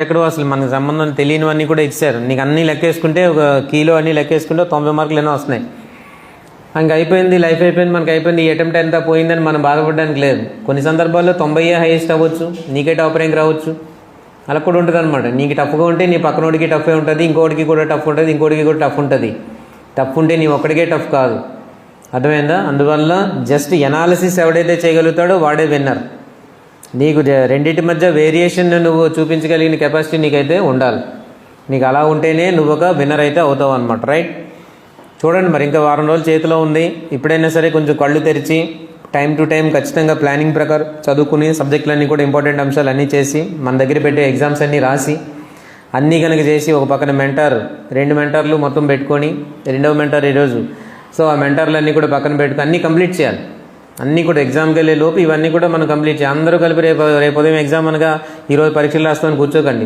ఎక్కడో అసలు మనకు సంబంధం తెలియనివన్నీ కూడా ఇచ్చారు. నీకు అన్నీ లెక్కేసుకుంటే ఒక కిలో అన్నీ లెక్కేసుకుంటే 90 మార్కులు ఎన్నో వస్తున్నాయి. ఇంక అయిపోయింది, లైఫ్ అయిపోయింది, మనకు అయిపోయింది, ఈ అటెంప్ట్ ఎంత పోయిందని మనం బాధపడడానికి లేదు. కొన్ని సందర్భాల్లో 90 హైయెస్ట్ అవ్వచ్చు, నీకే టాప్ ర్యాంక్ రావచ్చు. అలా కూడా ఉంటుంది అనమాట. నీకు టఫ్గా ఉంటే నీ పక్కనోడికి టఫే ఉంటుంది, ఇంకోటికి కూడా టఫ్ ఉంటుంది, ఇంకోటికి కూడా టఫ్ ఉంటుంది. టఫ్ ఉంటే నీ ఒక్కడికే టఫ్ కాదు, అర్థమైందా? అందువల్ల జస్ట్ ఎనాలిసిస్ ఎవడైతే చేయగలుగుతాడో వాడే విన్నర్. నీకు రెండింటి మధ్య వేరియేషన్ నువ్వు చూపించగలిగిన కెపాసిటీ నీకైతే ఉండాలి. నీకు అలా ఉంటేనే నువ్వు ఒక విన్నర్ అయితే అవుతావు అనమాట, రైట్? చూడండి, మరి ఇంకా వారం రోజులు చేతిలో ఉంది. ఇప్పుడైనా సరే కొంచెం కళ్ళు తెరిచి టైం టు టైం ఖచ్చితంగా ప్లానింగ్ ప్రకారం చదువుకుని సబ్జెక్టులన్నీ కూడా ఇంపార్టెంట్ అంశాలు అన్నీ చేసి మన దగ్గర పెట్టే ఎగ్జామ్స్ అన్నీ రాసి అన్నీ కనుక చేసి ఒక పక్కన మెంటర్ 2 మెంటర్లు మొత్తం పెట్టుకొని రెండవ మెంటర్ ఈరోజు, సో ఆ మెంటర్లు అన్నీ కూడా పక్కన పెట్టుకుని అన్నీ కంప్లీట్ చేయాలి. అన్నీ కూడా ఎగ్జామ్కి వెళ్ళే లోపు ఇవన్నీ కూడా మనం కంప్లీట్ చేయాలి. అందరూ కలిపి రేపు ఉదయం ఎగ్జామ్ అనగా ఈరోజు పరీక్షలు రాస్తామని కూర్చోకండి.